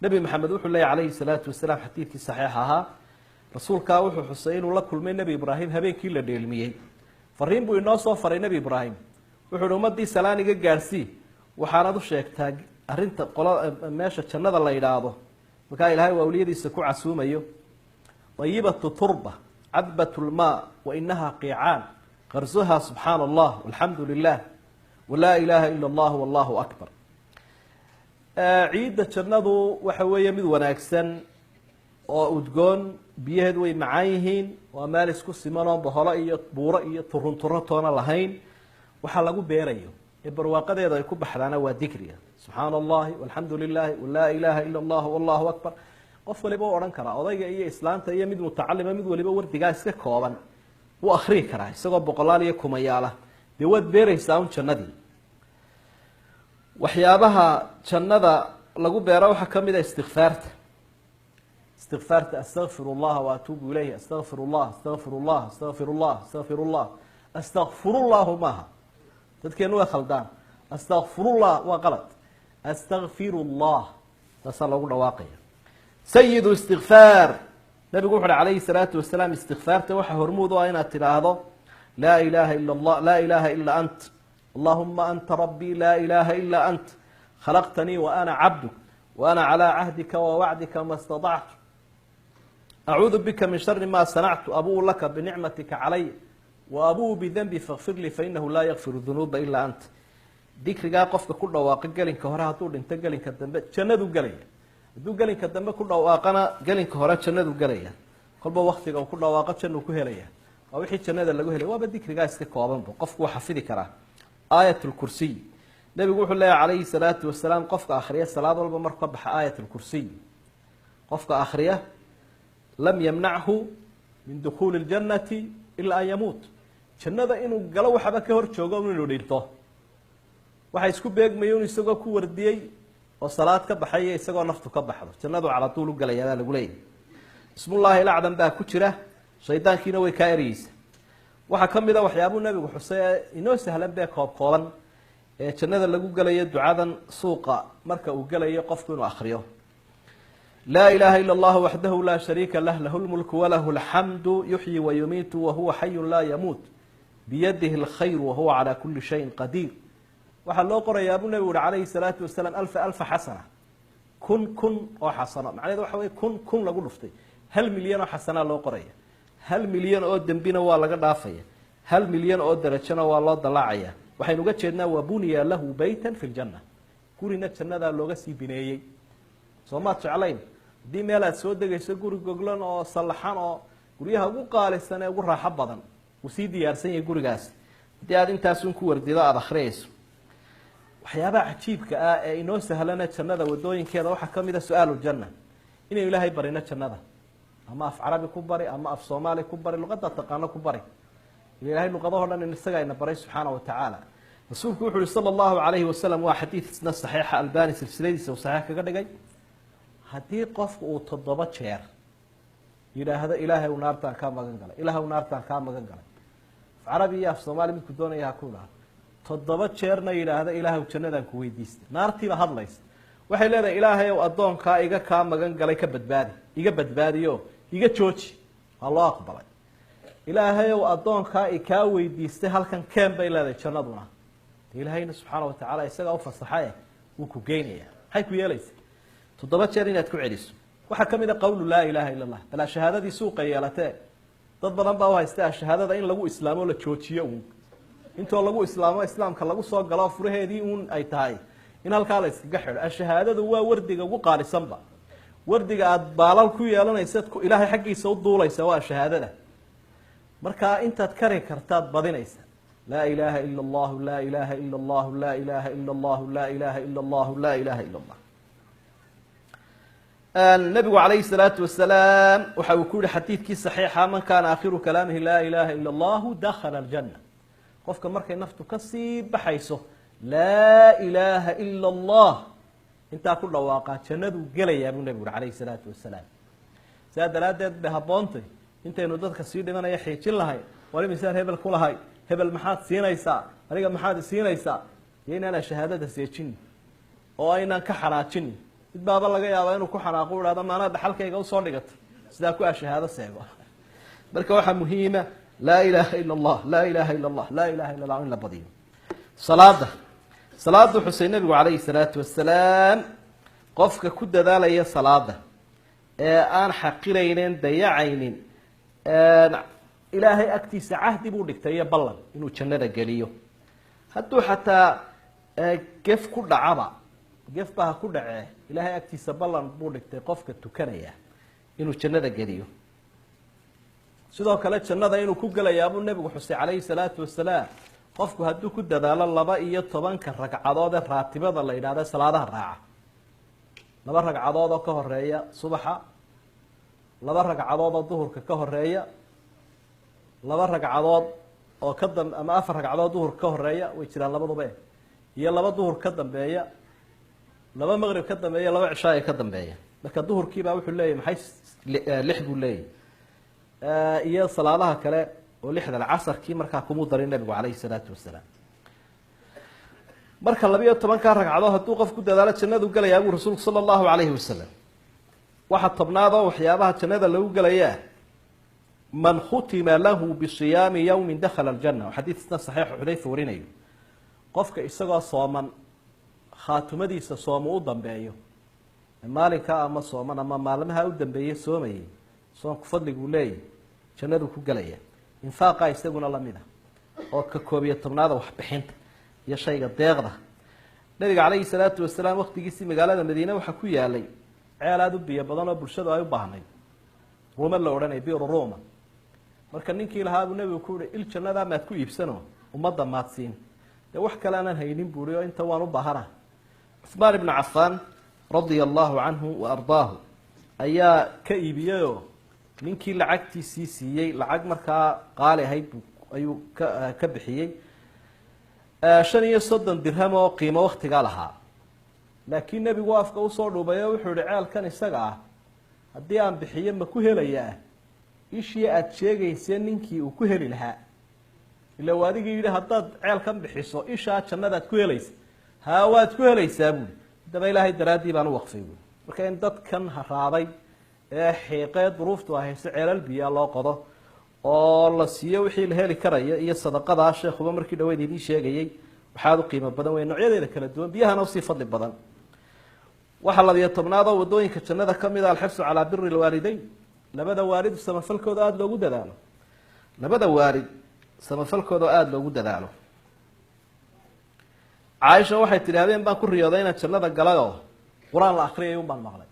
نبي محمد وحو الله عليه الصلاة والسلام حديث صحيحها رسول كاوح حسين ولا كل من نبي إبراهيم هبين كيل ديلمية فرين بو الناس وفر نبي إبراهيم وحو مدي سلاني جارسي وحارض الشيخ تاج أرنت قلا ماشى شنذا الله يراضه وكان الهاي وأوليدي سكوع عسوم أيوه طيبة التربة عذبة الماء وإنها قيعان غرزها سبحان الله والحمد لله ولا إله إلا الله والله أكبر عيد جنادو وحوية مد وناكسن وأدقون بيهد ومعايهين ومالس كسمانون بهرائية بورائية ترنطرطون لهين وحلقوا بيريو البرواقة يدا يكون بحرانا وذكريا سبحان الله والحمد لله ولا إله إلا الله والله أكبر قف ولبا وران كرا odayga iyo islaanta iyo mid mutacallima mid waliba wardiga iska kooban uu akhri karaa isagoo boqolaal iyo kumayaala dawad beeraysaa jannadii waxyaabaha jannada lagu beero waxa kamid ah istighfaarta astaghfirullah wa atubu ilayhi astaghfirullah astaghfirullah astaghfirullah astaghfirullah astaghfirullah ma dadkeenu waa khaldaan astaghfirullah waa qalad astaghfirullah taas lagu dhawaaqay سيد استغفار نبي يقول عليه الصلاة والسلام استغفار توحى هرموض وأين تلاهضه لا إله إلا الله لا إله إلا أنت اللهم أنت ربي لا إله إلا أنت خلقتني وأنا عبدك وأنا على عهدك ووعدك ما استطعت أعوذ بك من شر ما صنعت أبو لك بنعمتك علي وأبو بذنبي فاغفر لي فإنه لا يغفر الذنوب إلا أنت ذكر جاء قفك كل واقع قالين كهرها طول انت قالين كدنب جندو قالين hadduu gelinka dambe ku dhawaaqana gelinka hore jannadu galaya kolba waqtiga uu ku dhawaaqo jannu ku helaya waa wixii jannada lagu helay waaba dikriga iska koobanba qofku waxa xafidi kara aayatul kursi nabigu wuxuu leeyahay calayhi salaatu wasalaam qofka akhriya salaad walba marka baxa aayatul kursi qofka akhriya lam yamna'hu min dukhul aljannati illa an yamut jannada inuu galo waxba ka hor joogo inuu dhinto waxa isku beegmayo isagoo ku wardiyay وصلاة كبحية يسقى نفط كبحه جنده على طول وقال يا ذا قليل بسم الله الأعظم بقى كتيرة شيطان كينوي كايريس وحكم ذا وحيابو النبي وحسين إنه سهل بقى قابقان جنده اللي قال يا دعاء سوقا مركا وقال يقف وآخره لا إله إلا الله وحده لا شريك له له الملك وله الحمد يحيي ويميت وهو حي لا يموت بيده الخير وهو على كل شيء قدير waxaa loo qoray abu nabi alayhi salaatu wasalaam alf xasana kun oo xasana macnaheedu waxa way kun lagu dhuftay 1 milyan oo xasana loo qoray 1 milyan oo dambina waa laga dhaafaya 1 milyan oo darajana waa loo dalaacaya waxaynu uga jeednaa waa buniya lahu baytan fil janna gurina jannada looga sii bineeyay Soomaad jeclayn hadii meel aad soo degayso guri goglan oo salaxan oo guryaha ugu qaalisan ee ugu raaxo badan uu sii diyaarsan yahay gurigaas hadii aad intaas ku wardido aad akhriyayso waxyaabaha cajiibka ah ee inoo sahlana jannada wadooyinkeeda waxa kamid ah su'aalu janna inay ilaahay barina jannada ama af carabi ku bari ama af soomaali ku bari luqadda taqaano ku bari ilaahay luqadaha dhan isaga ayna baray subhanahu wa ta'ala rasuulku wuxuu sallallahu alayhi wa sallam waa xadiis saxiix albani silsiladiisa saxiix kaga dhigay hadii qofku uu 7 jeer yiraahdo ilaahay uu naartaan ka magan galay ilaahay uu naartaan ka magan galay af carabi iyo af soomaali mid ku doonaya ku lahaa 7 jeerna yiraahdo ilaahay jannadan ku weydiistay naartiiba hadlays waxay leedahay ilaahay oo adoonka iga ka magan galay ka badbaadi iga badbaadiyo iga jooji Allah aqbalay ilaahay oo adoonka ka weydiistay halkan keen bay leedahay jannaduna ilaahayna subhanahu wa ta'ala isaga u fasaxay uu ku geynaya hay ku yeelaysay 7 jeer inaad ku celiso waxa kamid ah qowlu la ilaha illa allah bala shahaadadii suuqa yeelatay dad badan baa haystaa shahaadada in lagu islaamo la joojiyo intoo lagu islaamka lagu soo galo furaheedii ay tahay in halka la iska xiro shahaadadu waa wardiga ugu qaalisanba wardiga aad baalal ku yeelanayso ilaahay xaqiisa u duulaysa waa shahaadada marka intaad kari kartaad badinaysa la ilaha illa allah la ilaha illa allah la ilaha illa allah la ilaha illa allah la ilaha illa allah النبي عليه الصلاة والسلام وحاول حديث صحيح من كان آخر كلامه لا إله إلا الله دخل الجنة قفك مركي نفته كسي بحيثه لا إله إلا الله انت كل واقع جند وقلي يا ابو النبي عليه الصلاة والسلام ساد لا دد بهبونتي انت انو دد كسي دمنا يحيي جلهاي ولا مثال هبل كلهاي هبل محاد سينيسا aniga maxaad siinaysaa yeena ana shahaadada seejin oo ayna ka xaraajin mid baaba laga yaabaa inuu ku xanaaqo u ihahdo maanaa dhaxalkayga usoo dhigato sidaa ku ashahaado seego marka waxaa muhiima laa ilaaha ila allah laa ilaaha ila allah laa ilaha illa allah in la badiyo salaada xusay nabigu calayhi salaatu wasalaam qofka ku dadaalaya salaada ee aan xaqiraynin dayacaynin ilaahay agtiisa cahdi buu dhigtay iyo ballan inuu jannada geliyo hadduu xataa gef ku dhacaba gef ba ha ku dhacee ilaahay agtiisa ballan buu dhigtay qofka tukanaya inuu jannada geliyo sidoo kale jannada inuu ku gelayaa buu nebigu xusay calayhi salaatu wasalaam qofku hadduu ku dadaalo 12 ragcadood ee raatibada la yidhahda salaadaha raaca 2 ragcadood oo ka horeeya subaxa 2 ragcadood oo duhurka ka horeeya 2 ragcadood oo ka dam ama 4 ragcadood duhur ka horeeya way jiraan labaduba iyo 2 duhur ka dambeeya 2 maghrib ka dambeeya 2 cishaa ka dambeeya marka duhurkii baa wuxuu leeyahay maxay 6 buu leeyahay iyo salaadaha kale oo 6 casarkii markaa kuma darin nabigu calayhi salaatu wasalaam marka 12 ragcadood hadduu qof ku dadaalo jannadu galayaa buu rasuulku sallallahu alayhi wasallam waxa tobnaad oo waxyaabaha jannada lagu galayaa man khutima lahu bisiyami yawmin dakhala aljanna xadiisna saxiix xudayfa warinayo qofka isagoo sooman khaatumadiisa soomo u dambeeyo maalinka ama sooman ama maalmaha u dambeeyay soomayay soonku fadligu leeyahay jannadu ku galaya infaaqa isaguna lamida oo ka 11aad wax bixinta iyo shayga deeqda nabiga calayhi salaatu wasalaam waqtigiisii magaalada madiina waxa ku yaalay ceelaad u biyo badan oo bulshadu ay u baahnay Roma la oranay biyo Roma marka ninkii lahaa uu nabigu ku il jannada ma ku iibsano umada maadsiin wax kale aan haynin buuriyo inta waan u baahana Uthman ibn Affan radiyallahu anhu wa ardaahu ayaa ka iibiyo ninkii lacagtiisii siiyay lacag markaa qaali ahayd ayuu ka bixiyay 35 dirham oo qiimo waqtiga lahaa laakiin nabigu afka u soo dhuubayo wuxuu yiri ceelkan isaga ah haddii aan bixiyo ma ku helayaa ishii aad sheegaysay ninkii uu ku heli lahaa ila waadiga yiri haddaad ceelkan bixiso isha jannadaad ku helaysaa haa waad ku helaysaa buu daba ilaahay daraadii baan u waqfay marka in dadkan haraaday ee xiiqeed duruuftu ah si ceelal biyo loo qodo oo la siiyo wixii la heli karayo iyo sadaqada sheekhuba markii dhaweyd idin sheegayay waxa uu qiimo badan weyn noocyadeeda kala duwan biyahana si fadli badan waxa la 12aad oo wadooyinka jannada kamid ah al-hifz ala birri al-walidayn labada waalid samafalkooda aad loogu dadaalo labada waalid samafalkooda aad loogu dadaalo Aisha waxay tirahdeen baan ku riyooday inaan jannada galayo quraan la akhriyo baan maqlay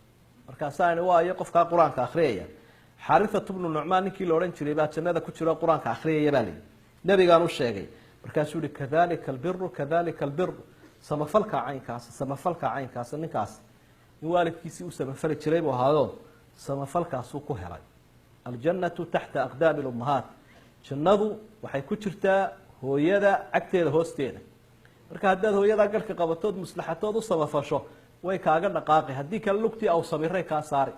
markaasaan waayo qofka quraanka akhriyay Haritha ibn Nu'man ninkii la oran jiray baa jannada ku jira quraanka akhriyay baa leeyahay nabigaan u sheegay markaasuu yiri kadhalika albirru samafalka caynkaas ninkaas in waalidkiisii u samafali jiray buu ahaado samafalkaas uu ku helay aljannatu tahta aqdam al-ummahat jannadu waxay ku jirtaa hooyada agteeda hoosteeda marka haddaad hooyada galka qabatood maslaxatood u samafasho way kaaga dhaqaaqay haddii kale lugtii aw samiray ka saari